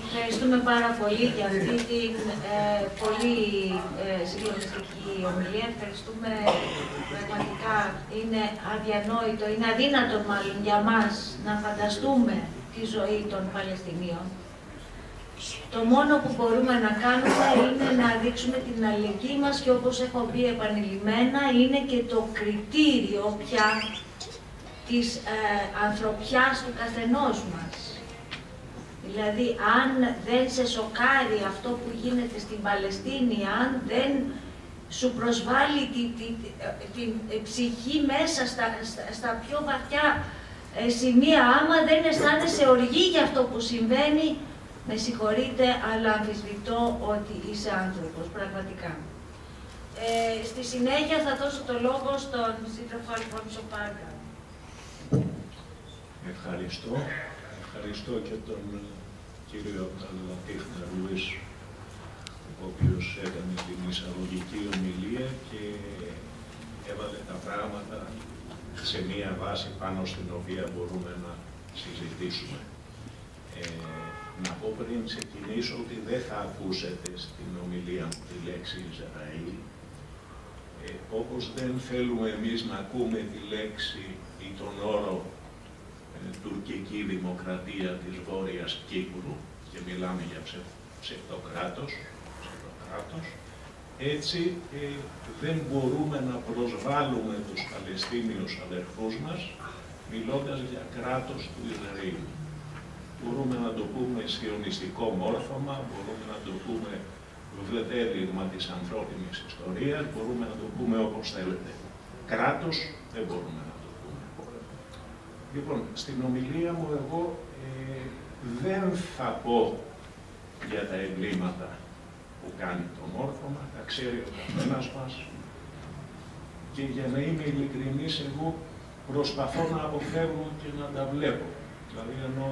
Ευχαριστούμε πάρα πολύ για αυτή την πολύ συγκλονιστική ομιλία. Ευχαριστούμε πραγματικά. Είναι αδιανόητο, είναι αδύνατο μάλλον για μας να φανταστούμε τη ζωή των Παλαιστινίων. Το μόνο που μπορούμε να κάνουμε είναι να δείξουμε την αλληλεγγύη μας και, όπως έχω πει επανειλημμένα, είναι και το κριτήριο πια της ανθρωπιάς του καθενός μας. Δηλαδή, αν δεν σε σοκάρει αυτό που γίνεται στην Παλαιστίνη, αν δεν σου προσβάλλει την ψυχή μέσα στα πιο βαθιά σημεία, άμα δεν αισθάνεσαι οργή για αυτό που συμβαίνει, με συγχωρείτε, αλλά αμφισβητώ ότι είσαι άνθρωπος, πραγματικά. Στη συνέχεια θα δώσω το λόγο στον σύντροφο Αλφόνσο Πάρκα. Ευχαριστώ. Ευχαριστώ και τον κύριο Λατίφ Ναρλουίς, ο οποίος έκανε την εισαγωγική ομιλία και έβαλε τα πράγματα σε μία βάση πάνω στην οποία μπορούμε να συζητήσουμε. Να πω πριν ξεκινήσω ότι δεν θα ακούσετε στην ομιλία μου τη λέξη Ισραήλ. Όπως δεν θέλουμε εμείς να ακούμε τη λέξη ή τον όρο τουρκική δημοκρατία της Βόρειας Κύπρου και μιλάμε για ψευτοκράτος, έτσι δεν μπορούμε να προσβάλλουμε τους Παλαιστίνιους αδερφούς μας μιλώντας για κράτος του Ισραήλ. Μπορούμε να το πούμε σιωνιστικό μόρφωμα, μπορούμε να το πούμε βδέλιγμα της ανθρώπινης ιστορίας, μπορούμε να το πούμε όπως θέλετε. Κράτος δεν μπορούμε να το πούμε. Λοιπόν, στην ομιλία μου εγώ δεν θα πω για τα εγκλήματα που κάνει το μόρφωμα, τα ξέρει ο καθένας μας, και για να είμαι ειλικρινής, εγώ προσπαθώ να αποφεύγω και να τα βλέπω. Δηλαδή, ενώ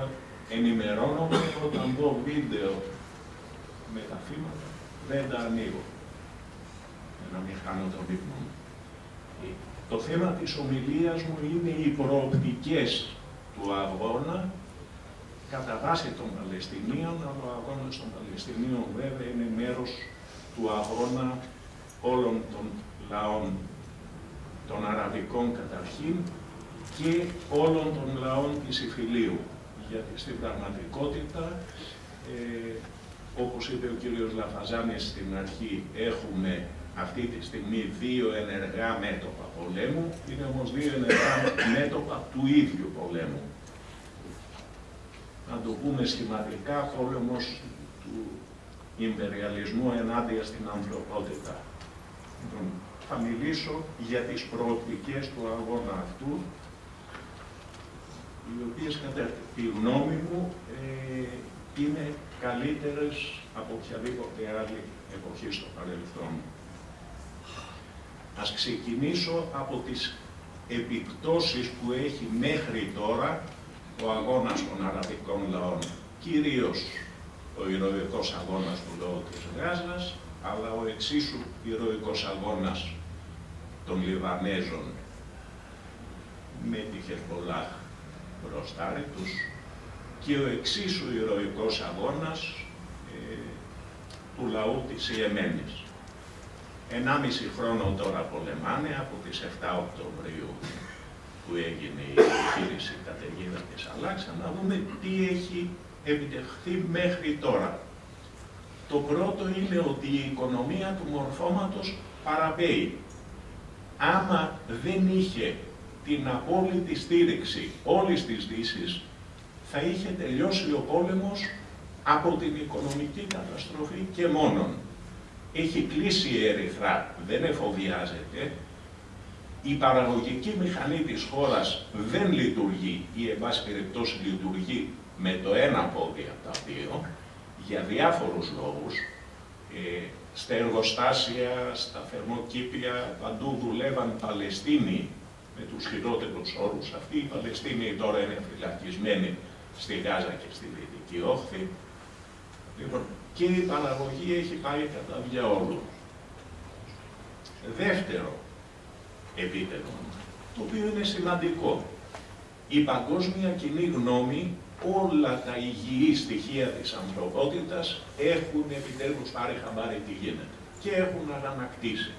ενημερώνομαι, όταν δω βίντεο με τα θύματα, δεν τα ανοίγω, για να μην χάνω τον ύπνο μου. Το θέμα της ομιλίας μου είναι οι προοπτικές του αγώνα κατά βάση των Παλαιστινίων, αλλά ο αγώνας των Παλαιστινίων βέβαια είναι μέρος του αγώνα όλων των λαών, των αραβικών καταρχήν και όλων των λαών της Ιφιλίου. Γιατί στην πραγματικότητα, όπως είπε ο κύριος Λαφαζάνης στην αρχή, έχουμε αυτή τη στιγμή δύο ενεργά μέτωπα πολέμου, είναι όμως δύο ενεργά μέτωπα του ίδιου πολέμου. Να το πούμε σχηματικά, πόλεμος του ιμπεριαλισμού ενάντια στην ανθρωπότητα. Θα μιλήσω για τις προοπτικές του αγώνα αυτού, οι οποίες κατά τη γνώμη μου είναι καλύτερες από οποιαδήποτε άλλη εποχή στο παρελθόν. Ας ξεκινήσω από τις επιπτώσεις που έχει μέχρι τώρα ο αγώνας των αραβικών λαών. Κυρίως ο ηρωικός αγώνας του λαού της Γάζας, αλλά ο εξίσου ηρωικός αγώνας των Λιβανέζων με τη Χεσμπολάχ μπροστάρι τους και ο εξίσου ηρωικός αγώνας του λαού της Ιεμένης. 1,5 χρόνο τώρα πολεμάνε, από τις 7 Οκτωβρίου που έγινε η επιχείρηση καταιγίδα της Αλάξα, να δούμε τι έχει επιτευχθεί μέχρι τώρα. Το πρώτο είναι ότι η οικονομία του μορφώματος παραπέει. Άμα δεν είχε την απόλυτη στήριξη όλης της Δύσης, θα είχε τελειώσει ο πόλεμος από την οικονομική καταστροφή και μόνον. Έχει κλείσει η Ερυθρά, δεν εφοδιάζεται, η παραγωγική μηχανή της χώρας δεν λειτουργεί ή εν πάση περιπτώσει λειτουργεί με το ένα πόδι από τα δύο, για διάφορους λόγους. Στα εργοστάσια, στα θερμοκήπια, παντού δουλεύαν Παλαιστίνοι με τους χειρότερους όρους. Αυτοί οι Παλαιστίνοι τώρα είναι φυλακισμένοι στη Γάζα και στη Δυτική Όχθη. Λοιπόν, και η παραγωγή έχει πάει κατά διαόλου. Δεύτερο επίπεδο, το οποίο είναι σημαντικό. Η παγκόσμια κοινή γνώμη όλα τα υγιή στοιχεία της ανθρωπότητας έχουν επιτέλους πάρει χαμπάρι τι γίνεται και έχουν ανακτήσει.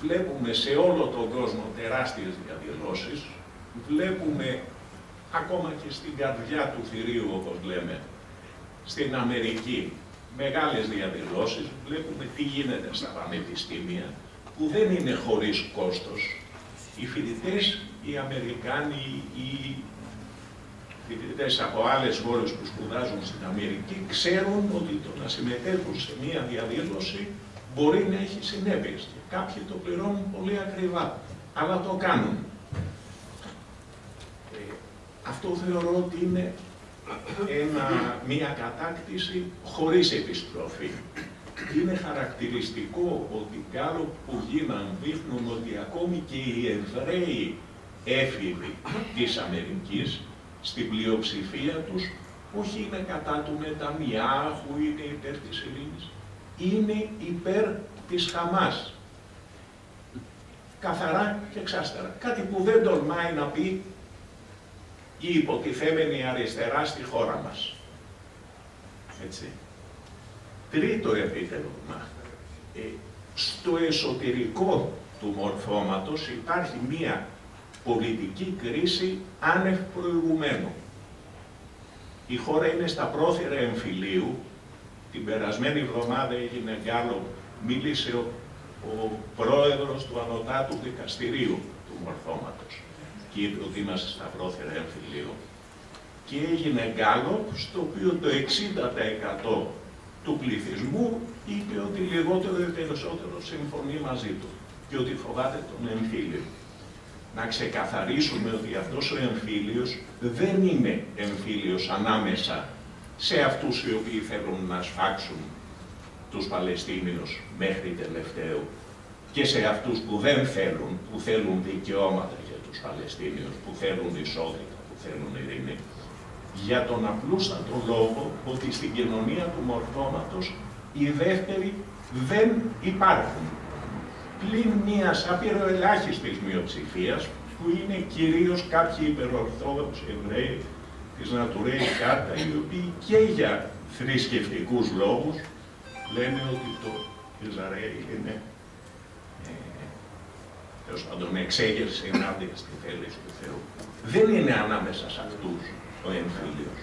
Βλέπουμε σε όλο τον κόσμο τεράστιες διαδηλώσεις, βλέπουμε ακόμα και στην καρδιά του θηρίου, όπως λέμε, στην Αμερική, μεγάλες διαδηλώσεις, βλέπουμε τι γίνεται στα πανεπιστήμια, που δεν είναι χωρίς κόστος. Οι φοιτητές, οι Αμερικάνοι, οι φοιτητές από άλλες χώρες που σπουδάζουν στην Αμερική, ξέρουν ότι το να συμμετέχουν σε μία διαδήλωση μπορεί να έχει συνέπειες. Και κάποιοι το πληρώνουν πολύ ακριβά, αλλά το κάνουν. Αυτό θεωρώ ότι είναι μία κατάκτηση χωρίς επιστροφή. Είναι χαρακτηριστικό ότι οι Γκάλοπ που γίναν δείχνουν ότι ακόμη και οι Εβραίοι έφηβοι της Αμερικής, στην πλειοψηφία τους, όχι είναι κατά του Νετανιάχου, είναι υπέρ της ειρήνης, είναι υπέρ της Χαμάς. Καθαρά και εξάστερα. Κάτι που δεν τολμάει να πει η υποτιθέμενη αριστερά στη χώρα μας. Έτσι. Τρίτο επίτευγμα. Στο εσωτερικό του μορφώματος υπάρχει μία πολιτική κρίση άνευ προηγουμένου. Η χώρα είναι στα πρόθυρα εμφυλίου. Την περασμένη εβδομάδα έγινε Γκάλοπ, μίλησε ο πρόεδρος του Ανωτάτου Δικαστηρίου του μορφώματος και είπε ότι είμαστε στα πρόθυρα εμφυλίου. Και έγινε Γκάλοπ, στο οποίο το 60% του πληθυσμού είπε ότι λιγότερο ή περισσότερο συμφωνεί μαζί του και ότι φοβάται τον εμφύλιο. Να ξεκαθαρίσουμε ότι αυτός ο εμφύλιος δεν είναι εμφύλιος ανάμεσα σε αυτούς οι οποίοι θέλουν να σφάξουν τους Παλαιστίνιους μέχρι τελευταίου και σε αυτούς που δεν θέλουν, που θέλουν δικαιώματα για τους Παλαιστίνιους, που θέλουν ισότητα, που θέλουν ειρήνη. Για τον απλούστατο λόγο ότι στην κοινωνία του μορφώματος οι δεύτεροι δεν υπάρχουν. Πλην μιας απειροελάχιστης μειοψηφίας, που είναι κυρίως κάποιοι υπερορθόδοξοι Εβραίοι της Νατουρέη Κάρτα, οι οποίοι και για θρησκευτικούς λόγους λένε ότι το Ισραήλ είναι τέλος πάντων εξέγερση ενάντια στη θέληση του Θεού. Δεν είναι ανάμεσα σε αυτούς ο εμφύλιος.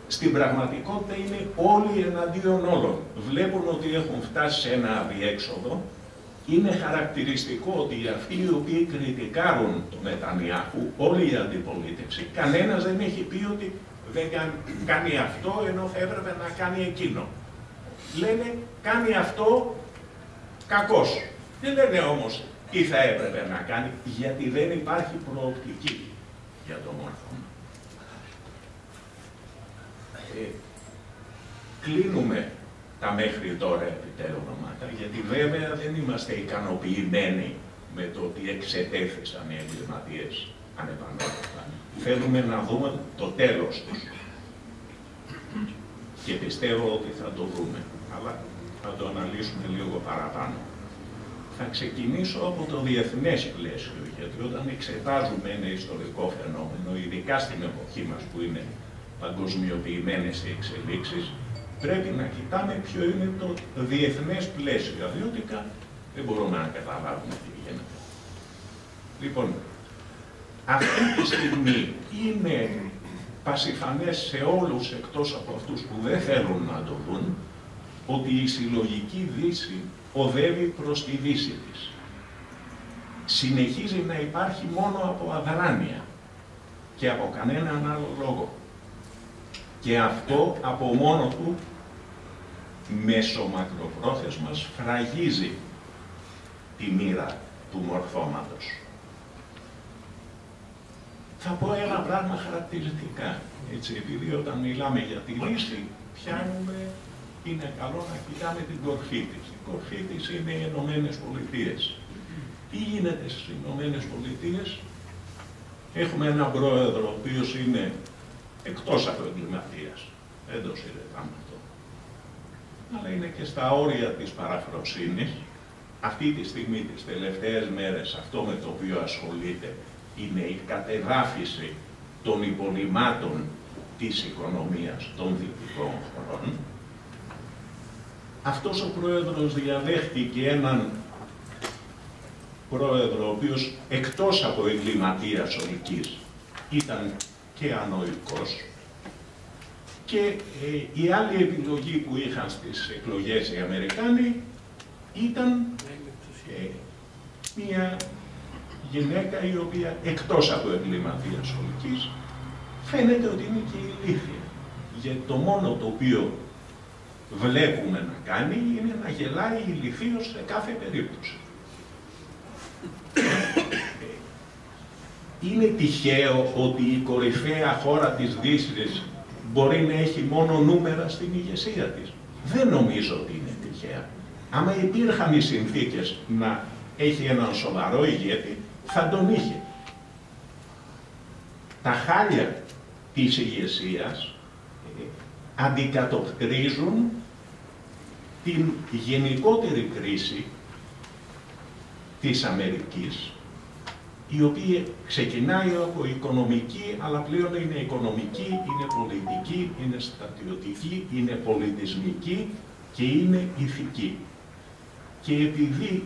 Στην πραγματικότητα είναι όλοι εναντίον όλων. Βλέπουν ότι έχουν φτάσει σε ένα αδιέξοδο. Είναι χαρακτηριστικό ότι αυτοί οι οποίοι κριτικάρουν τον Νετανιάχου, όλη η αντιπολίτευση, κανένας δεν έχει πει ότι δεν κάνει αυτό ενώ θα έπρεπε να κάνει εκείνο. Λένε κάνει αυτό κακός. Δεν λένε όμως τι θα έπρεπε να κάνει, γιατί δεν υπάρχει προοπτική για το μόρφωμα. Κλείνουμε τα μέχρι τώρα επιτεύγματα, γιατί βέβαια δεν είμαστε ικανοποιημένοι με το ότι εξετέθησαν οι εγκληματίες ανεπανόρθωτα. Θέλουμε να δούμε το τέλος τους. Και πιστεύω ότι θα το δούμε, αλλά θα το αναλύσουμε λίγο παραπάνω. Θα ξεκινήσω από το διεθνές πλαίσιο, γιατί όταν εξετάζουμε ένα ιστορικό φαινόμενο, ειδικά στην εποχή μας που είναι παγκοσμιοποιημένες οι εξελίξεις, πρέπει να κοιτάμε ποιο είναι το διεθνές πλαίσιο, αλλιώτικα δεν μπορούμε να καταλάβουμε τι γίνεται. Λοιπόν, αυτή τη στιγμή είναι πασιφανές σε όλους εκτός από αυτούς που δεν θέλουν να το δουν, ότι η συλλογική Δύση οδεύει προς τη Δύση της. Συνεχίζει να υπάρχει μόνο από αδράνεια και από κανέναν άλλο λόγο. Και αυτό από μόνο του μεσομακροπρόθεσμα σφραγίζει τη μοίρα του μορφώματος. Θα πω ένα πράγμα χαρακτηριστικά, έτσι, επειδή όταν μιλάμε για τη Δύση, πιάνουμε, είναι καλό να κοιτάμε την κορφή της. Η κορφή της είναι οι Ηνωμένες Πολιτείες. Τι γίνεται στις Ηνωμένες Πολιτείες? Έχουμε έναν πρόεδρο, ο οποίος είναι εκτός από εγκληματίας. Δεν το συζητάμε αυτό. Αλλά είναι και στα όρια της παραφροσύνης. Αυτή τη στιγμή, τις τελευταίες μέρες, αυτό με το οποίο ασχολείται είναι η κατεδάφιση των υπολειμμάτων της οικονομίας των δυτικών χωρών. Αυτός ο πρόεδρος διαδέχτηκε έναν πρόεδρο, ο οποίος εκτός από εγκληματίας ολικής ήταν και ανοϊκός, και η άλλη επιλογή που είχαν στις εκλογές οι Αμερικάνοι ήταν μια γυναίκα η οποία εκτός από εγκληματίας ολικής φαίνεται ότι είναι και ηλίθια. Γιατί το μόνο το οποίο βλέπουμε να κάνει είναι να γελάει ηλιθίως σε κάθε περίπτωση. Είναι τυχαίο ότι η κορυφαία χώρα της Δύσης μπορεί να έχει μόνο νούμερα στην ηγεσία της? Δεν νομίζω ότι είναι τυχαία. Άμα υπήρχαν οι συνθήκες να έχει έναν σοβαρό ηγέτη, θα τον είχε. Τα χάλια της ηγεσίας αντικατοπτρίζουν την γενικότερη κρίση της Αμερικής, η οποία ξεκινάει από οικονομική, αλλά πλέον είναι οικονομική, είναι πολιτική, είναι στρατιωτική, είναι πολιτισμική και είναι ηθική. Και επειδή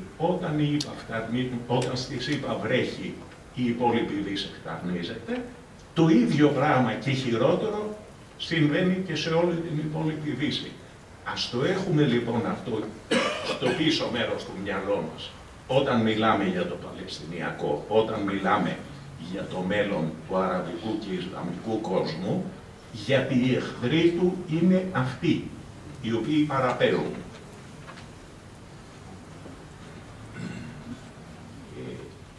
όταν στη ΣΥΠΑ βρέχει, η υπόλοιπη Δύση εκταρνίζεται, το ίδιο πράγμα και χειρότερο συμβαίνει και σε όλη την υπόλοιπη Δύση. Ας το έχουμε λοιπόν αυτό στο πίσω μέρος του μυαλό μας, όταν μιλάμε για το Παλαιστινιακό, όταν μιλάμε για το μέλλον του αραβικού και ισλαμικού κόσμου, γιατί οι εχθροί του είναι αυτοί, οι οποίοι παραπέμπουν.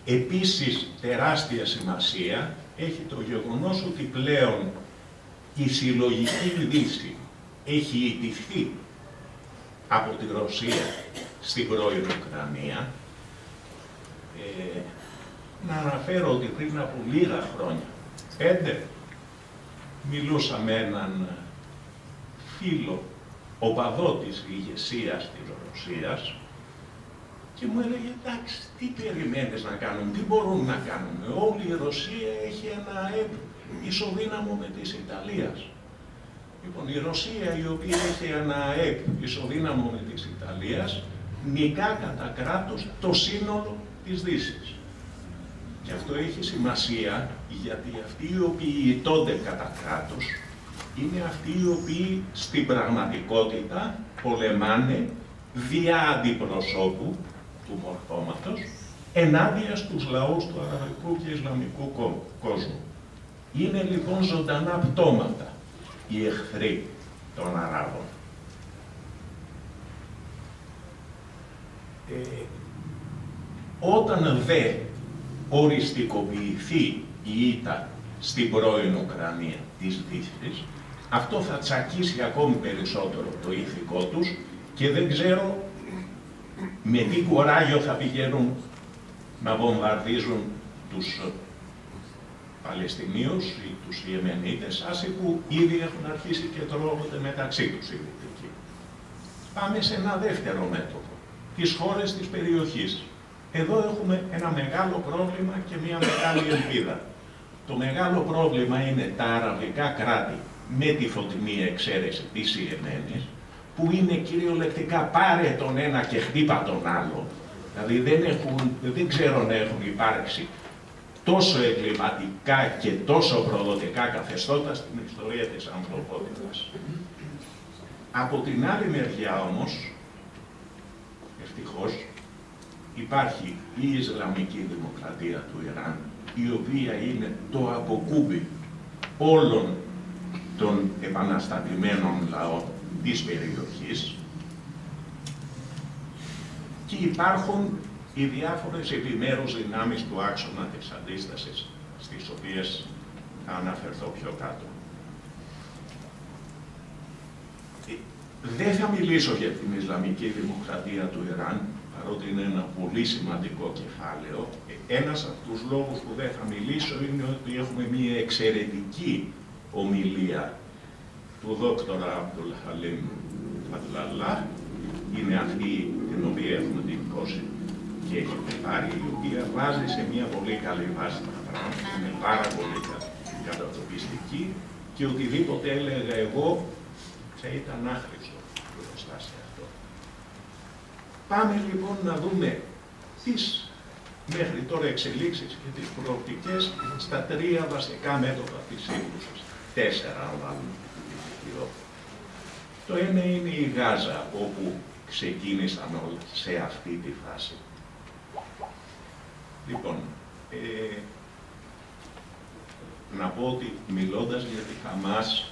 Επίσης, τεράστια σημασία έχει το γεγονός ότι πλέον η συλλογική Δύση έχει ιτηθεί από τη Ρωσία στην πρώην Ουκρανία. Να αναφέρω ότι πριν από λίγα χρόνια, 5, μιλούσα με έναν φίλο, οπαδό της ηγεσίας της Ρωσίας, και μου έλεγε, εντάξει, τι περιμένεις να κάνουν, τι μπορούν να κάνουν? Όλη η Ρωσία έχει ένα ΑΕΠ ισοδύναμο με της Ιταλίας. Λοιπόν, η Ρωσία, η οποία έχει ένα ΑΕΠ ισοδύναμο με της Ιταλίας, νικά κατά κράτος το σύνολο της Δύσης. Και αυτό έχει σημασία, γιατί αυτοί οι οποίοι ηττώνται κατά κράτος είναι αυτοί οι οποίοι στην πραγματικότητα πολεμάνε δια αντιπροσώπου του μορφώματος ενάντια στους λαούς του αραβικού και ισλαμικού κόσμου. Είναι λοιπόν ζωντανά πτώματα οι εχθροί των Αράβων. Όταν δε οριστικοποιηθεί η ήττα στην πρώην Ουκρανία της Δύσης, αυτό θα τσακίσει ακόμη περισσότερο το ηθικό τους και δεν ξέρω με τι κουράγιο θα πηγαίνουν να βομβαρδίζουν τους Παλαιστινίους ή τους Ιεμενίτες, άσοι που ήδη έχουν αρχίσει και τρώγονται μεταξύ τους οι Δυτικοί. Πάμε σε ένα δεύτερο μέτωπο, τις χώρες της περιοχής. Εδώ έχουμε ένα μεγάλο πρόβλημα και μια μεγάλη ελπίδα. Το μεγάλο πρόβλημα είναι τα αραβικά κράτη, με τη φωτεινή εξαίρεση της Ιεμένης, που είναι κυριολεκτικά πάρε τον ένα και χτύπα τον άλλο. Δηλαδή δεν ξέρω να έχουν υπάρξει τόσο εγκληματικά και τόσο προδοτικά καθεστώτα στην ιστορία της ανθρωπότητας. Από την άλλη μεριά όμως, ευτυχώς, υπάρχει η Ισλαμική Δημοκρατία του Ιράν, η οποία είναι το αποκούμπι όλων των επαναστατημένων λαών της περιοχής, και υπάρχουν οι διάφορες επιμέρους δυνάμεις του άξονα της αντίστασης, στις οποίες θα αναφερθώ πιο κάτω. Δεν θα μιλήσω για την Ισλαμική Δημοκρατία του Ιράν, παρότι είναι ένα πολύ σημαντικό κεφάλαιο. Ένας από τους λόγους που δεν θα μιλήσω είναι ότι έχουμε μια εξαιρετική ομιλία του δόκτωρα Αμπτουλ Χαλίμ Φατλαλάχ, είναι αυτή την οποία έχουμε τυπώσει και έχετε πάρει, η οποία βάζει σε μια πολύ καλή βάση τα πράγματα, είναι πάρα πολύ καλή. κατατοπιστική και οτιδήποτε έλεγα εγώ θα ήταν άχρηστο μπροστά σε αυτό. Πάμε λοιπόν να δούμε τις μέχρι τώρα εξελίξεις και τις προοπτικές στα τρία βασικά μέτωπα της σύγκρουσης. 4 αν βάλουμε το. Το ένα είναι η Γάζα, όπου ξεκίνησαν όλα σε αυτή τη φάση. Λοιπόν, να πω ότι μιλώντας για τη Χαμάς,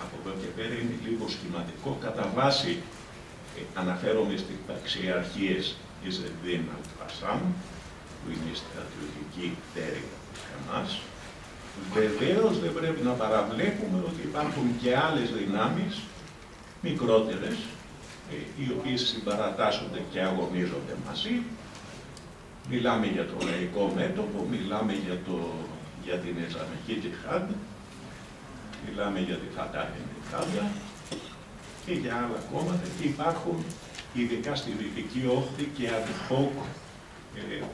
από εδώ και πέρα είναι λίγο σχηματικό, κατά βάση αναφέρομαι στις ταξιαρχίες Ιζεντίν Αλ-Κασάμ, που είναι η στρατιωτική πτέρυγα της Χαμάς. Βεβαίως δεν πρέπει να παραβλέπουμε ότι υπάρχουν και άλλες δυνάμεις, μικρότερες, οι οποίες συμπαρατάσσονται και αγωνίζονται μαζί. Μιλάμε για το λαϊκό μέτωπο, μιλάμε για την Ισλαμική Τζιχάντ, μιλάμε για τη Φατάχ Εντιχάντα και για άλλα κόμματα, και υπάρχουν ειδικά στη Δυτική Όχθη και ad hoc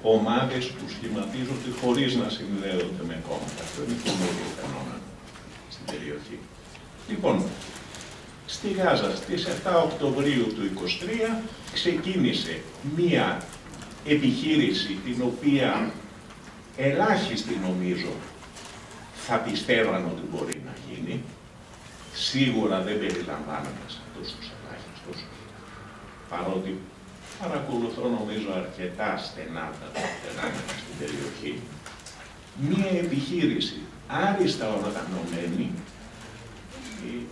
ομάδες που σχηματίζονται χωρίς να συνδέονται με κόμματα. Αυτό είναι καινούριο φαινόμενο στην περιοχή. Λοιπόν, στη Γάζα στις 7 Οκτωβρίου του 2023 ξεκίνησε μία επιχείρηση την οποία ελάχιστοι νομίζω θα πιστεύαν ότι μπορεί να γίνει. Σίγουρα δεν περιλαμβάνεται σε αυτούς τους ελάχιστους, παρότι παρακολουθώ νομίζω αρκετά στενά τα φαινόμενα στην περιοχή. Μία επιχείρηση άριστα οργανωμένη,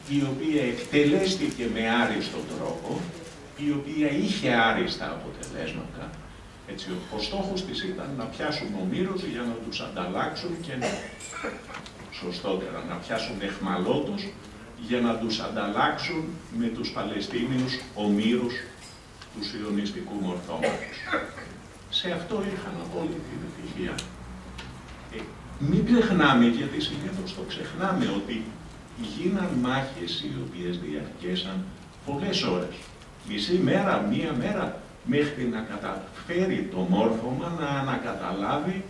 η οποία εκτελέστηκε με άριστο τρόπο, η οποία είχε άριστα αποτελέσματα. Έτσι, ο στόχος της ήταν να πιάσουν ομήρους για να τους ανταλλάξουν και σωστότερα να πιάσουν αιχμαλώτους για να τους ανταλλάξουν με τους Παλαιστίνιους ομήρους του σιωνιστικού μορφώματος. Σε αυτό είχαν απόλυτη επιτυχία. Μην ξεχνάμε, γιατί συνήθως το ξεχνάμε, ότι γίναν μάχες οι οποίες διαρκέσαν πολλές ώρες. Μισή μέρα, μία μέρα, μέχρι να καταφέρει το μόρφωμα να ανακαταλάβει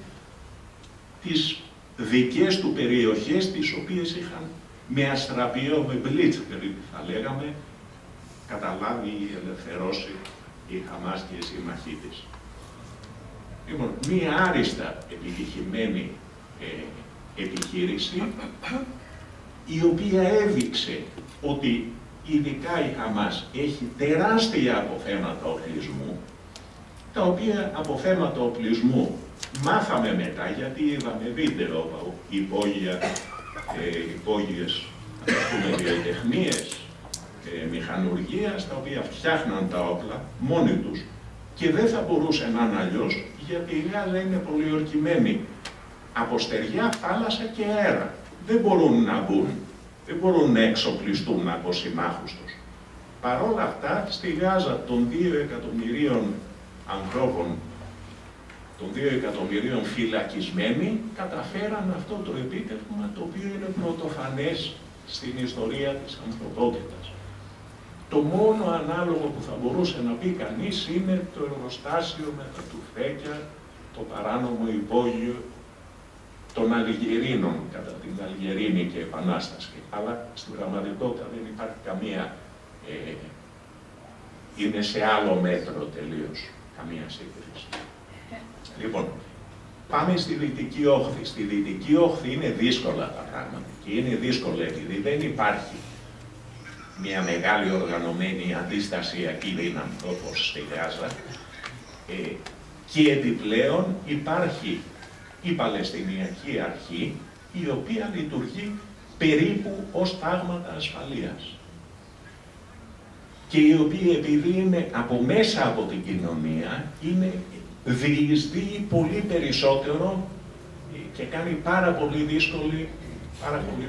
τις δικές του περιοχές, τις οποίες είχαν με αστραπιαίο, με blitzkrieg θα λέγαμε, καταλάβει ή ελευθερώσει η Χαμάς και οι σύμμαχοί της. Λοιπόν, μία άριστα επιτυχημένη επιχείρηση, η οποία έδειξε ότι ειδικά η Χαμάς έχει τεράστια αποθέματα οπλισμού, τα οποία αποθέματα οπλισμού μάθαμε μετά, γιατί είδαμε βίντεο από υπόγειες βιοτεχνίες, μηχανουργίας, τα οποία φτιάχναν τα όπλα μόνοι τους και δεν θα μπορούσε να είναι αλλιώς, γιατί η Γάζα είναι πολιορκημένη από στεριά, θάλασσα και αέρα. Δεν μπορούν να μπουν, δεν μπορούν να εξοπλιστούν από συμμάχους τους. Παρ' όλα αυτά, στη Γάζα των 2 εκατομμυρίων ανθρώπων, των 2 εκατομμυρίων φυλακισμένοι, καταφέραν αυτό το επίτευγμα, το οποίο είναι πρωτοφανές στην ιστορία της ανθρωπότητας. Το μόνο ανάλογο που θα μπορούσε να πει κανείς είναι το εργοστάσιο με τα τουφέκια, το παράνομο υπόγειο των Αλγερίνων κατά την Αλγερίνικη Επανάσταση. Αλλά στην πραγματικότητα δεν υπάρχει καμία, είναι σε άλλο μέτρο τελείως, καμία σύγκριση. Λοιπόν, πάμε στη Δυτική Όχθη. Στη Δυτική Όχθη είναι δύσκολα τα πράγματα και είναι δύσκολα επειδή δεν υπάρχει μια μεγάλη οργανωμένη αντιστασιακή δύναμη όπως στη Γάζα και επιπλέον υπάρχει η Παλαιστινιακή Αρχή, η οποία λειτουργεί περίπου ως τάγματα ασφαλείας και η οποία, επειδή είναι από μέσα από την κοινωνία, διεισδύει πολύ περισσότερο και κάνει πάρα πολύ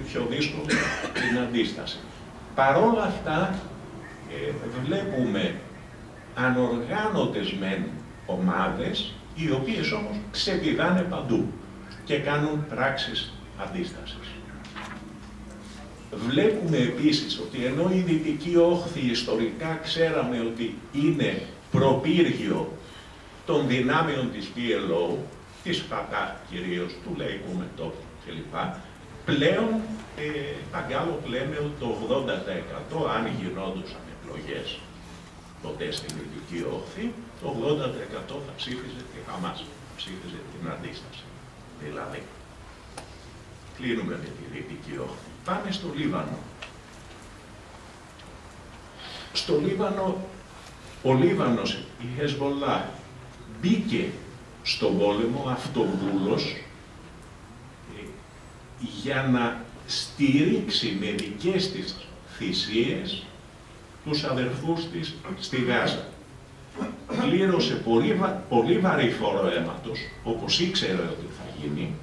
πιο δύσκολη την αντίσταση. Παρόλα αυτά, βλέπουμε ανοργάνωτες μεν ομάδες, οι οποίες όμως ξεπηδάνε παντού και κάνουν πράξεις αντίστασης. Βλέπουμε επίσης ότι ενώ η Δυτική Όχθη ιστορικά ξέραμε ότι είναι προπύργιο των δυνάμεων της PLO, της Φατάχ κυρίως, του λαϊκού μετώπου κλπ. πλέον τα Γκάλοπ λένε ότι το 80% αν γινόντουσαν εκλογές ποτέ στην Δυτική Όχθη, το 80% θα ψήφιζε τη Χαμάς, ψήφιζε την αντίσταση. Δηλαδή, κλείνουμε με τη Δυτική Όχθη. Πάμε στο Λίβανο. Στο Λίβανο, ο Λίβανος, η Χεσμολάχ, μπήκε στον πόλεμο αυτοβούλος για να στηρίξει με δικές της θυσίες τους αδερφούς της στη Γάζα. Πλήρωσε πολύ βαρύ φόρο αίματος, όπως ήξερε ότι θα γίνει,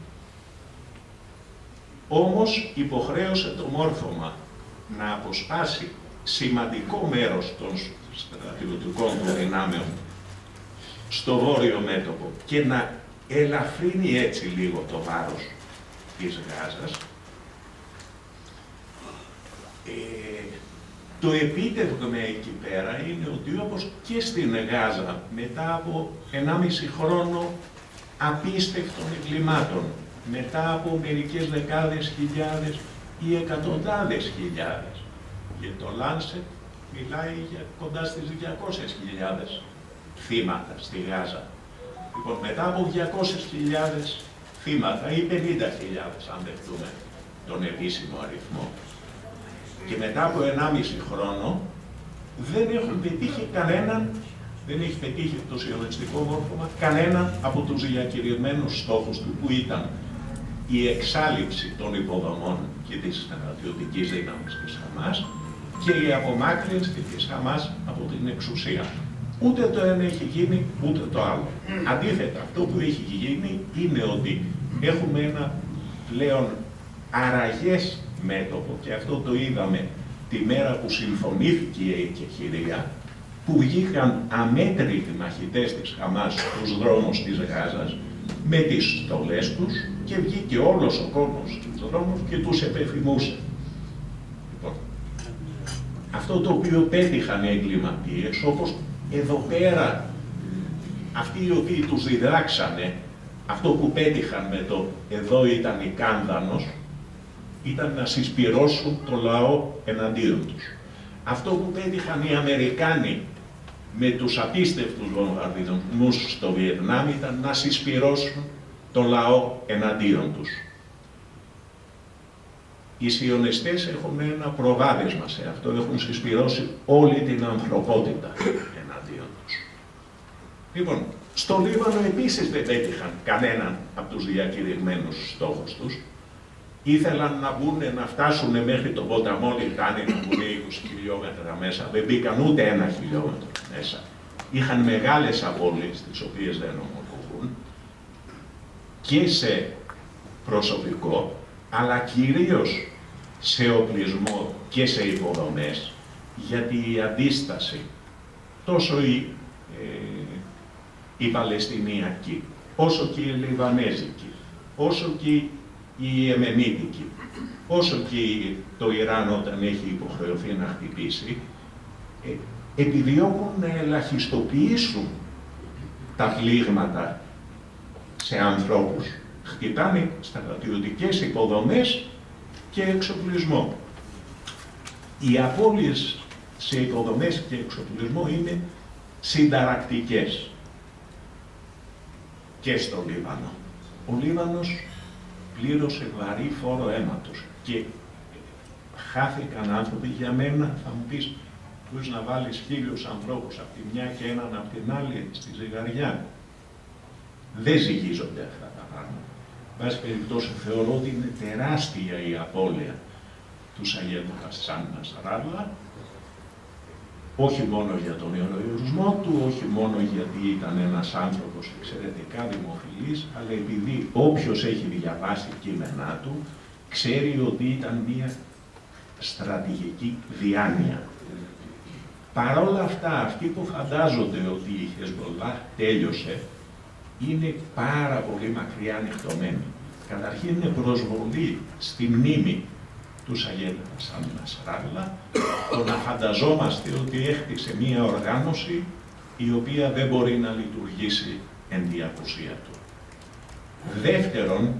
όμως υποχρέωσε το μόρφωμα να αποσπάσει σημαντικό μέρος των στρατιωτικών του δυνάμεων στο βόρειο μέτωπο και να ελαφρύνει έτσι λίγο το βάρος της Γάζας. Το επίτευγμα εκεί πέρα είναι ότι όπως και στην Γάζα, μετά από 1,5 χρόνο απίστευτων εγκλημάτων, μετά από μερικές δεκάδες χιλιάδες ή εκατοντάδες χιλιάδες, και το Lancet μιλάει για κοντά στις 200.000 θύματα στη Γάζα. Λοιπόν, μετά από 200.000 θύματα ή 50.000, αν δεχτούμε τον επίσημο αριθμό, και μετά από 1,5 χρόνο δεν έχουν πετύχει κανέναν, δεν έχει πετύχει το σιωνιστικό μόρφωμα κανέναν από τους διακηρυγμένους στόχους του, που ήταν η εξάλειψη των υποδομών και της στρατιωτικής δύναμης της Χαμάς και η απομάκρυνση της Χαμάς από την εξουσία. Ούτε το ένα έχει γίνει, ούτε το άλλο. Αντίθετα, αυτό που έχει γίνει είναι ότι έχουμε ένα πλέον αραγές μέτωπο, και αυτό το είδαμε τη μέρα που συμφωνήθηκε η εκεχηρία, που βγήκαν αμέτρητοι μαχητές της Χαμάς στους δρόμους της Γάζας με τις στολές τους και βγήκε όλος ο κόσμος στους δρόμους και τους επεφημούσε. Λοιπόν, αυτό το οποίο πέτυχαν οι εγκληματίες, όπως εδώ πέρα αυτοί οι οποίοι τους διδάξανε, αυτό που πέτυχαν με το «εδώ ήταν η Κάνδανος», ήταν να συσπυρώσουν το λαό εναντίον τους. Αυτό που πέτυχαν οι Αμερικάνοι με τους απίστευτους βομβαρδισμούς στο Βιετνάμ ήταν να συσπυρώσουν το λαό εναντίον τους. Οι σιωνιστές έχουν ένα προβάδισμα σε αυτό, έχουν συσπυρώσει όλη την ανθρωπότητα εναντίον τους. Λοιπόν, στο Λίβανο επίσης δεν πέτυχαν κανέναν από τους διακηρυγμένους στόχους τους. Ήθελαν να μπουν, να φτάσουν μέχρι τον ποταμό Λιτάνη, να μπουν 20 χιλιόμετρα μέσα. Δεν μπήκαν ούτε 1 χιλιόμετρο μέσα. Είχαν μεγάλες απώλειες, τις οποίες δεν ομολογούν, και σε προσωπικό, αλλά κυρίως σε οπλισμό και σε υποδομές, γιατί η αντίσταση, τόσο η Παλαιστινιακή, όσο και η Λιβανέζικη, όσο και η Ιεμενίτικη, όσο και το Ιράν όταν έχει υποχρεωθεί να χτυπήσει, επιδιώκουν να ελαχιστοποιήσουν τα πλήγματα σε ανθρώπους. Χτυπάνε στρατιωτικές υποδομές και εξοπλισμό. Οι απώλειες σε υποδομές και εξοπλισμό είναι συνταρακτικές και στο Λίβανο. Ο Λίβανος πλήρωσε βαρύ φόρο αίματος και χάθηκαν άνθρωποι. Για μένα θα μου πεις, πώς να βάλεις 1.000 ανθρώπους από τη μια και έναν από την άλλη στη ζυγαριά. Δεν ζυγίζονται αυτά τα πράγματα. Βάσει περιπτώσει θεωρώ ότι είναι τεράστια η απώλεια του Σαγέντ Χασάν Νασράλα, όχι μόνο για τον ηρωισμό του, όχι μόνο γιατί ήταν ένας άνθρωπος εξαιρετικά δημοφιλής, αλλά επειδή όποιος έχει διαβάσει κείμενά του, ξέρει ότι ήταν μια στρατηγική διάνοια. Παρ' όλα αυτά, αυτοί που φαντάζονται ότι η Χεσμολάχ τέλειωσε, είναι πάρα πολύ μακριά νυχτωμένοι. Καταρχήν είναι προσβολή στη μνήμη του Σαγέντ Χασάν Νασράλα, το να φανταζόμαστε ότι έχτισε μία οργάνωση η οποία δεν μπορεί να λειτουργήσει εν τη απουσία του. Δεύτερον,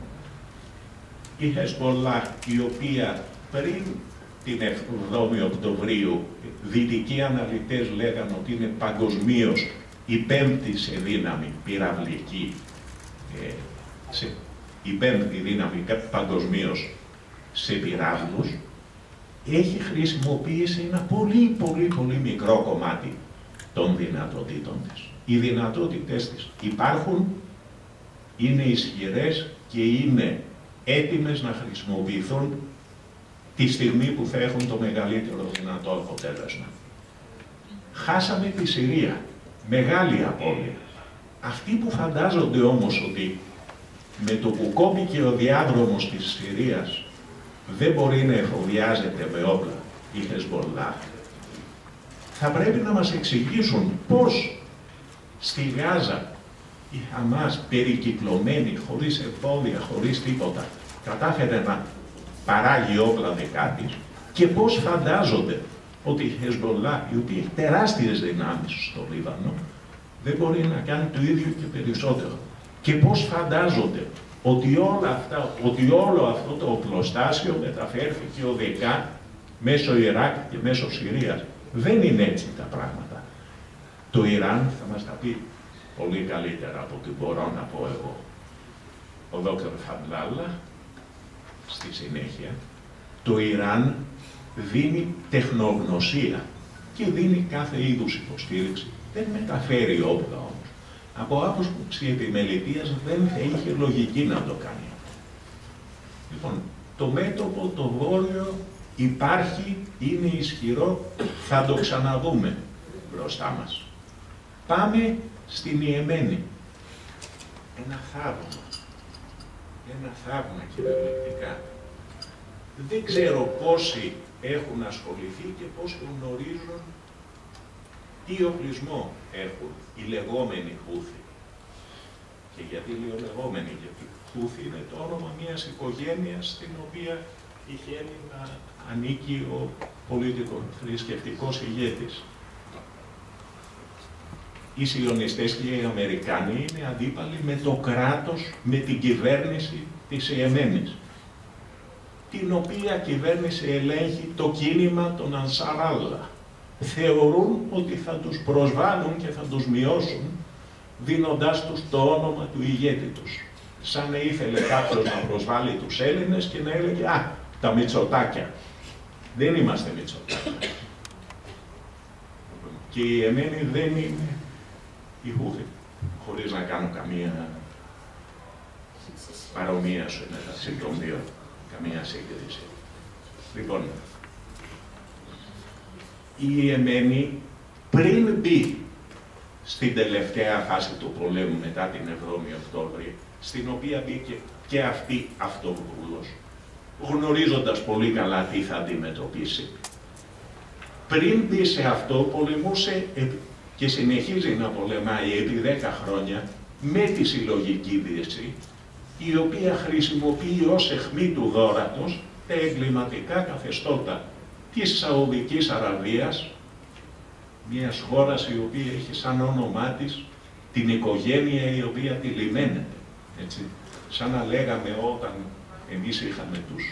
η Χεσμπολάχ, η οποία πριν την 7η Οκτωβρίου, δυτικοί αναλυτές λέγανε ότι είναι παγκοσμίως η πέμπτη σε δύναμη πυραυλική, η πέμπτη δύναμη παγκοσμίως σε πυράβλους, έχει χρησιμοποιήσει ένα πολύ μικρό κομμάτι των δυνατοτήτων της. Οι δυνατότητες της υπάρχουν, είναι ισχυρές και είναι έτοιμες να χρησιμοποιηθούν τη στιγμή που θα έχουν το μεγαλύτερο δυνατό αποτέλεσμα. Χάσαμε τη Συρία, μεγάλη απώλεια. Αυτοί που φαντάζονται όμως ότι με το που κόπηκε ο διάδρομος της Συρίας δεν μπορεί να εφοδιάζεται με όπλα η Χεσμπολάχ, θα πρέπει να μας εξηγήσουν πώς στη Γάζα η Χαμάς περικυκλωμένη, χωρίς εμπόδια, χωρίς τίποτα, κατάφερε να παράγει όπλα δικά της και πώς φαντάζονται ότι η Χεσμπολάχ, η οποία έχει τεράστιες δυνάμεις στο Λίβανο, δεν μπορεί να κάνει το ίδιο και περισσότερο. Και πώς φαντάζονται ότι όλο αυτό το οπλοστάσιο μεταφέρθηκε οδικά μέσω Ιράκ και μέσω Συρίας. Δεν είναι έτσι τα πράγματα. Το Ιράν θα μας τα πει πολύ καλύτερα από ό,τι μπορώ να πω εγώ. Ο Δόκτωρ Φαντλάλα, στη συνέχεια, το Ιράν δίνει τεχνογνωσία και δίνει κάθε είδους υποστήριξη. Δεν μεταφέρει όπλα όμως. Από άποψη επιμελητίας δεν θα είχε λογική να το κάνει. Λοιπόν, το μέτωπο, το βόρειο υπάρχει, είναι ισχυρό, θα το ξαναδούμε μπροστά μας. Πάμε στην Ιεμένη. Ένα θαύμα. Ένα θαύμα κυριολεκτικά. Δεν ξέρω πόσοι έχουν ασχοληθεί και πόσοι γνωρίζουν τι οπλισμό έχουν οι λεγόμενοι Χούθι. Και γιατί λέω λεγόμενοι, γιατί Χούθι είναι το όνομα μιας οικογένειας στην οποία είχε να ανήκει ο πολιτικός θρησκευτικός ηγέτης. Οι Σιωνιστές και οι Αμερικάνοι είναι αντίπαλοι με το κράτος, με την κυβέρνηση της Ιεμένης, την οποία κυβέρνηση ελέγχει το κίνημα των Ανσαράλα. Θεωρούν ότι θα τους προσβάλλουν και θα τους μειώσουν, δίνοντάς τους το όνομα του ηγέτη τους. Σαν να ήθελε κάποιος να προσβάλλει τους Έλληνες και να έλεγε «Α, τα Μητσοτάκια». Δεν είμαστε Μητσοτάκια. Και η Ιεμένη δεν είναι η Χούθη, χωρίς να κάνω καμία παρομοίωση μεταξύ των δύο, καμία σύγκριση. Λοιπόν, η Ιεμένη πριν μπει στην τελευταία φάση του πολέμου μετά την 7η Οκτώβρη, στην οποία μπήκε και αυτή αυτοβούλος, γνωρίζοντας πολύ καλά τι θα αντιμετωπίσει. Πριν μπει σε αυτό, πολεμούσε και συνεχίζει να πολεμάει επί 10 χρόνια με τη Συλλογική Δύση, η οποία χρησιμοποιεί ως αιχμή του δώρατος τα εγκληματικά καθεστώτα της Σαουδικής Αραβίας, μιας χώρας η οποία έχει σαν όνομά της την οικογένεια η οποία τη λιμένεται. Έτσι. Σαν να λέγαμε όταν εμείς είχαμε τους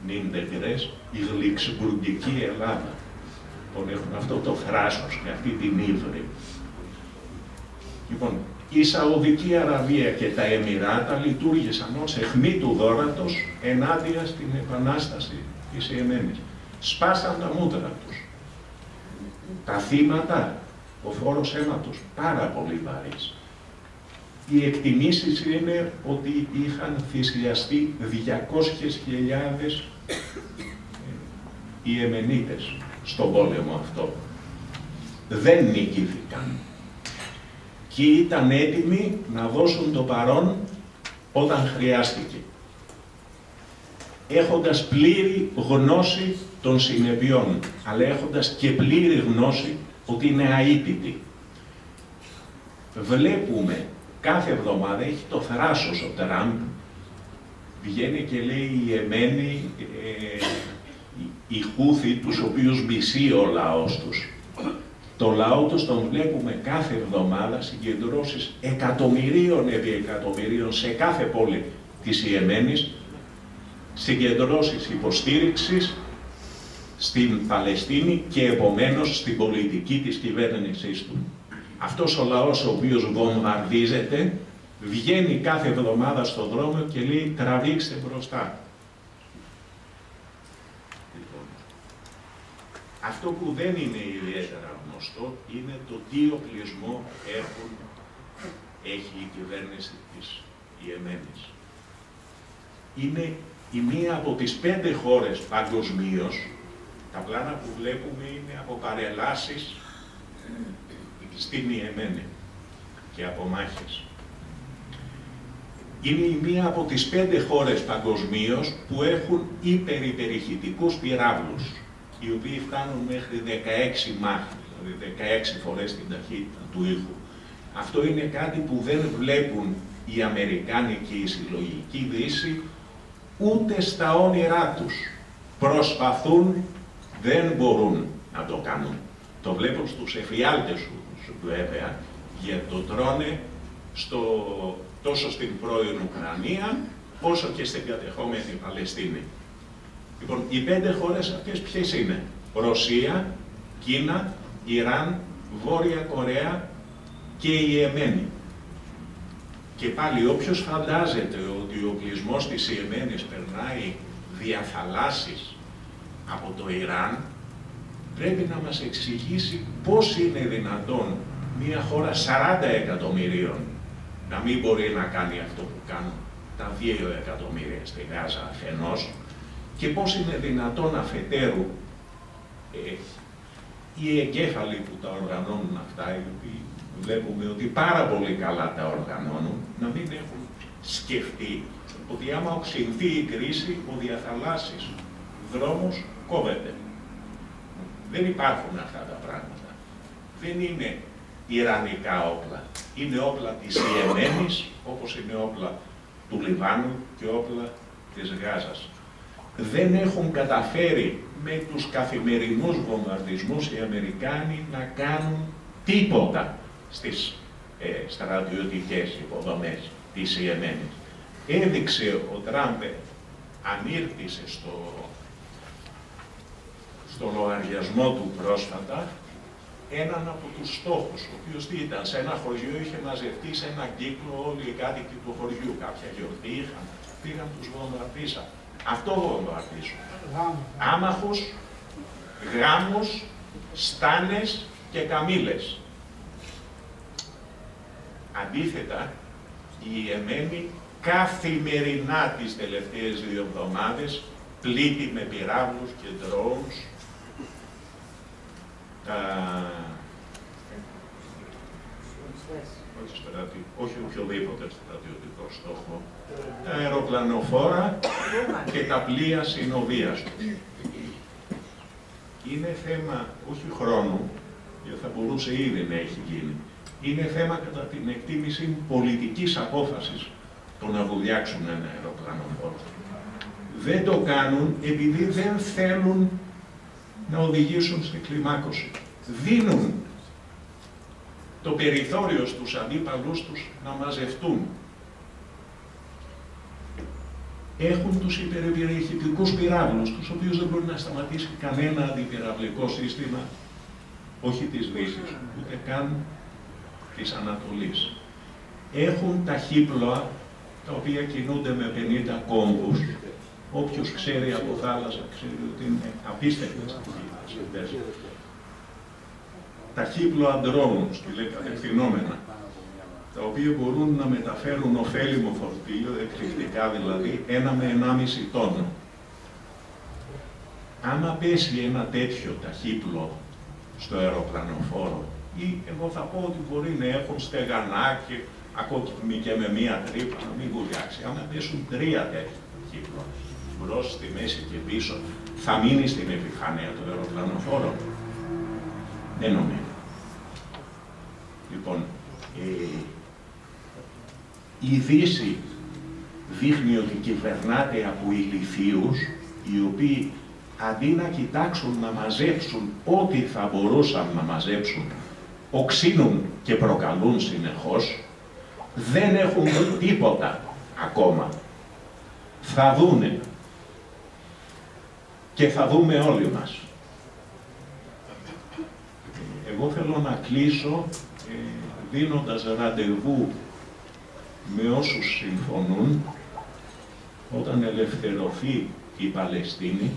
Νίντεγκρες, η γλυξμπουργκική Ελλάδα. Λοιπόν, έχουν αυτό το θράσος και αυτή την ύβρη. Λοιπόν, η Σαουδική Αραβία και τα Εμιράτα λειτουργήσαν ως αιχμή του δώρατος ενάντια στην επανάσταση της Ιεμένης. Σπάσαν τα μούτρα τους. Τα θύματα, ο φόρος αίματος, πάρα πολύ βαρύς. Οι εκτιμήσεις είναι ότι είχαν θυσιαστεί 200.000 Ιεμενίτες στον πόλεμο αυτό. Δεν νικήθηκαν. Και ήταν έτοιμοι να δώσουν το παρόν όταν χρειάστηκε. Έχοντας πλήρη γνώση των συνεπειών, αλλά έχοντας και πλήρη γνώση ότι είναι αίτητοι. Βλέπουμε κάθε εβδομάδα, έχει το θράσος ο Τραμπ, βγαίνει και λέει η Ιεμένη, οι Χούθοι, τους οποίους μισεί ο λαός τους. Το λαό τους τον βλέπουμε κάθε εβδομάδα, συγκεντρώσεις εκατομμυρίων επί εκατομμυρίων σε κάθε πόλη της Ιεμένης, συγκεντρώσεις υποστήριξης στην Παλαιστίνη και επομένως στην πολιτική της κυβέρνησής του. Αυτός ο λαός ο οποίος βομβαρδίζεται βγαίνει κάθε εβδομάδα στον δρόμο και λέει τραβήξτε μπροστά. Λοιπόν, αυτό που δεν είναι ιδιαίτερα γνωστό είναι το τι οπλισμό έχει η κυβέρνηση της Ιεμένης. Είναι η μία από τις 5 χώρες παγκοσμίως, τα πλάνα που βλέπουμε είναι από παρελάσεις στην Ιεμένη και από μάχες. Είναι η μία από τις 5 χώρες παγκοσμίως που έχουν υπερυπερηχητικούς πυράβλους, οι οποίοι φτάνουν μέχρι 16 μάχ, δηλαδή 16 φορές την ταχύτητα του ήχου. Αυτό είναι κάτι που δεν βλέπουν οι Αμερικάνοι και η συλλογική Δύση ούτε στα όνειρά τους. Προσπαθούν, δεν μπορούν να το κάνουν. Το βλέπουν στους εφιάλτες τους βέβαια, γιατί το τρώνε τόσο στην πρώην Ουκρανία, όσο και στην κατεχόμενη Παλαιστίνη. Λοιπόν, οι 5 χώρες αυτές ποιες είναι? Ρωσία, Κίνα, Ιράν, Βόρεια Κορέα και η Ιεμένη. Και πάλι όποιος φαντάζεται ότι ο οπλισμός της Ιεμένης περνάει δια θαλάσσης από το Ιράν, πρέπει να μας εξηγήσει πώς είναι δυνατόν μια χώρα 40 εκατομμυρίων να μην μπορεί να κάνει αυτό που κάνουν τα 2 εκατομμύρια στη Γάζα αφενός, και πώς είναι δυνατόν αφετέρου οι εγκέφαλοι που τα οργανώνουν αυτά, οι οποίοι βλέπουμε ότι πάρα πολύ καλά τα οργανώνουν, να μην έχουν σκεφτεί ότι άμα οξυνθεί η κρίση, ο διαθαλάσσης δρόμος κόβεται. Δεν υπάρχουν αυτά τα πράγματα. Δεν είναι ιρανικά όπλα. Είναι όπλα της Ιεμένης, όπως είναι όπλα του Λιβάνου και όπλα της Γάζας. Δεν έχουν καταφέρει με τους καθημερινούς βομβαρδισμούς οι Αμερικάνοι να κάνουν τίποτα στις στρατιωτικές υποδομές της Ιεμένης. Έδειξε ο Τραμπ, ανήρτησε στο λογαριασμό του πρόσφατα, έναν από τους στόχους, ο οποίος τι ήταν, σε ένα χωριό είχε μαζευτεί σε ένα κύκλο όλοι οι κάτοικοι του χωριού, κάποια γιορτή είχαν, πήγαν, τους βομβαρδίσαν. Αυτό βομβαρδίσουν. Άμαχους, γάμους, στάνες και καμήλες. Αντίθετα, η Ιεμένη καθημερινά τις τελευταίες 2 εβδομάδες πλήττει με πυράβλους και drones όχι οποιοδήποτε στρατιωτικό στόχο, τα αεροπλανοφόρα και τα πλοία συνοδείας τους. Είναι θέμα όχι χρόνου, γιατί θα μπορούσε ήδη να έχει γίνει. Είναι θέμα, κατά την εκτίμηση μου, πολιτικής απόφασης το να βουλιάξουν ένα αεροπλανοφόρο. Δεν το κάνουν επειδή δεν θέλουν να οδηγήσουν στην κλιμάκωση. Δίνουν το περιθώριο στους αντίπαλους τους να μαζευτούν. Έχουν τους υπερεπιρρηχητικούς πυράβλους, τους οποίους δεν μπορεί να σταματήσει κανένα αντιπυραυλικό σύστημα, όχι της Δύσης, ούτε καν της Ανατολής. Έχουν ταχύπλοα, τα οποία κινούνται με 50 κόμβους. Όποιος ξέρει από θάλασσα, ξέρει ότι είναι απίστευτες αυτές. Ταχύπλοα drones, τηλεκατευθυνόμενα, τα οποία μπορούν να μεταφέρουν ωφέλιμο φορτίο, εκρηκτικά δηλαδή, 1 με 1,5 τόνο. Άμα πέσει ένα τέτοιο ταχύπλο στο αεροπλανοφόρο, ή εγώ θα πω ότι μπορεί να έχουν στεγανά και ακόμη και με 1 τρύπα να μην βουλιάξει. Άμα πέσουν 3 τέτοια ταχύπλα, μπρος, στη μέση και πίσω, θα μείνει στην επιφάνεια του αεροπλανοφόρου. Δεν νομίζω. Λοιπόν, η Δύση δείχνει ότι κυβερνάται από ηλιθίους, οι οποίοι αντί να κοιτάξουν να μαζέψουν ό,τι θα μπορούσαν να μαζέψουν, οξύνουν και προκαλούν συνεχώς, δεν έχουν τίποτα ακόμα. Θα δούνε και θα δούμε όλοι μας. Εγώ θέλω να κλείσω δίνοντας ραντεβού με όσους συμφωνούν όταν ελευθερωθεί η Παλαιστίνη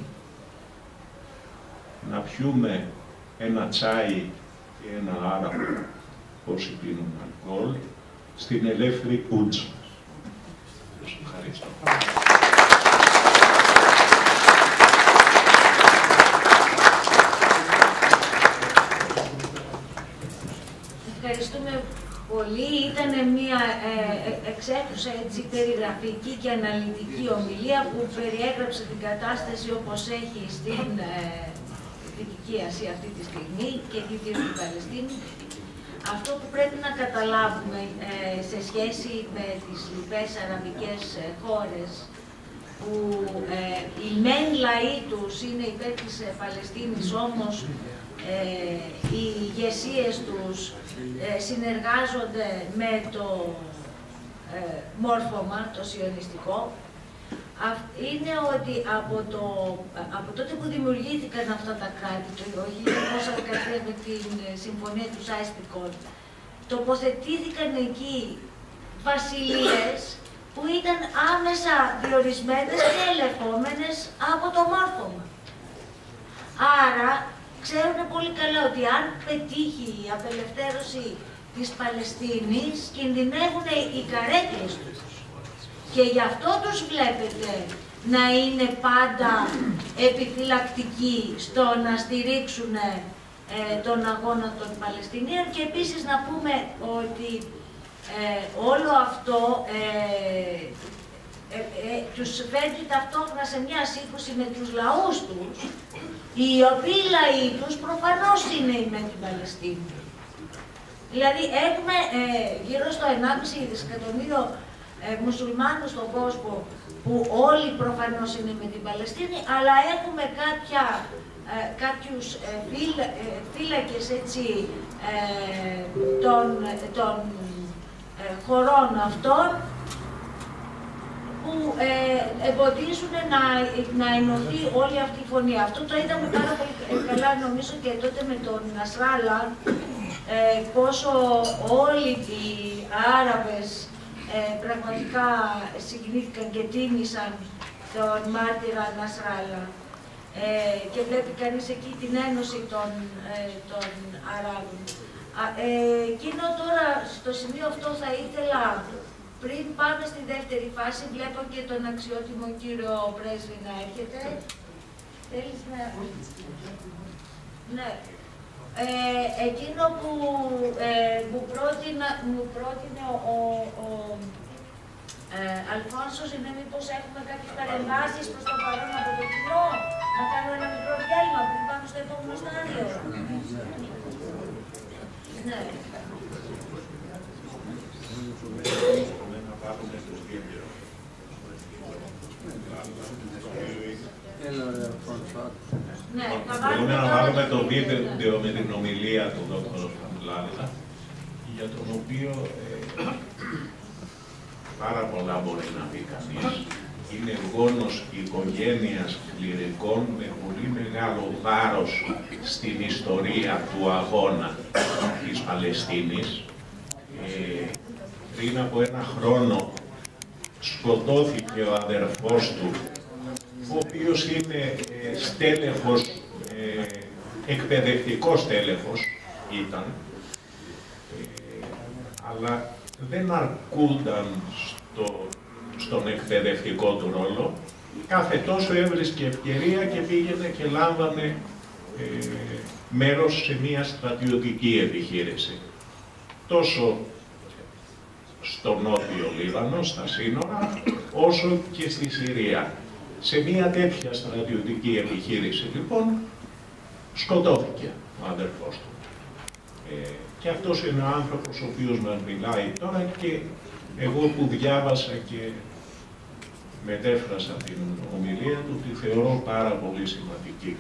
να πιούμε ένα τσάι και ένα άραμπο, όσοι πίνουν αλκοόλ, στην ελεύθερη Ούτσα. Σας ευχαριστώ. Ευχαριστούμε πολύ. Ήταν μια εξαίρουσα περιγραφική και αναλυτική ομιλία που περιέγραψε την κατάσταση όπως έχει στην Δυτική Ασία αυτή τη στιγμή και κυρίως στην Παλαιστίνη. Αυτό που πρέπει να καταλάβουμε σε σχέση με τις λοιπές αραβικές χώρες που οι μεν λαοί τους είναι υπέρ της Παλαιστίνης, όμως οι ηγεσίες τους συνεργάζονται με το μόρφωμα, το σιωνιστικό, είναι ότι από τότε που δημιουργήθηκαν αυτά τα κράτη, το 1913 με την συμφωνία του Σάιστικον, τοποθετήθηκαν εκεί βασιλείες που ήταν άμεσα διορισμένες και ελεγχόμενες από το μόρφωμα. Άρα, ξέρουν πολύ καλά ότι αν πετύχει η απελευθέρωση της Παλαιστίνης, κινδυνεύουν οι καρέκλες τους. Και γι' αυτό τους βλέπετε να είναι πάντα επιφυλακτικοί στο να στηρίξουν τον αγώνα των Παλαιστινίων. Και επίσης να πούμε ότι όλο αυτό τους φέρνει ταυτόχρονα σε μια σύγκρουση με τους λαούς τους, οι οποίοι λαοί τους προφανώς είναι με την Παλαιστίνη. Δηλαδή έχουμε γύρω στο 1,5 δισεκατομμύριο μουσουλμάνους στον κόσμο που όλοι προφανώς είναι με την Παλαιστίνη, αλλά έχουμε κάποιους φύλακες των χωρών αυτών που εμποδίζουν να ενωθεί όλη αυτή η φωνή. Αυτό το είδαμε πάρα πολύ καλά νομίζω και τότε με τον Νασράλα, πόσο όλοι οι Άραβες πραγματικά συγκινήθηκαν και τίμησαν τον μάρτυρα Νασράλα. Και βλέπει κανείς εκεί την ένωση των Αράβων. Εκείνο τώρα, στο σημείο αυτό θα ήθελα, πριν πάμε στη δεύτερη φάση, βλέπω και τον αξιότιμο κύριο πρέσβη να έρχεται. Θέλεις να... Ναι. Εκείνο που μου πρότεινε ο Αλφόνσος είναι μήπως έχουμε κάποιες παρεμβάσεις προς το παρόν από το κοινό, να κάνουμε ένα μικρό διάλειμμα πριν πάμε στο επόμενο στάδιο. Ναι. Μπορούμε να βάλουμε το βίντεο με την ομιλία του Δ. Φαμπλάλα, για τον οποίο πάρα πολλά μπορεί να πει κανείς. Είναι γόνος οικογένειας κληρικών με πολύ μεγάλο βάρος στην ιστορία του αγώνα της Παλαιστίνης. Πριν από ένα χρόνο σκοτώθηκε ο αδερφός του, ο οποίος είναι στέλεχος, εκπαιδευτικός τέλεχος ήταν, αλλά δεν αρκούνταν στον εκπαιδευτικό του ρόλο. Κάθε τόσο έβρισκε ευκαιρία και πήγαινε και λάμβανε μέρος σε μια στρατιωτική επιχείρηση. Τόσο στο νότιο Λίβανο, στα σύνορα, όσο και στη Συρία. Σε μια τέτοια στρατιωτική επιχείρηση, λοιπόν, σκοτώθηκε ο αδερφός του. Και αυτός είναι ο άνθρωπος ο οποίος μας μιλάει τώρα και εγώ που διάβασα και μετέφρασα την ομιλία του, τη θεωρώ πάρα πολύ σημαντική.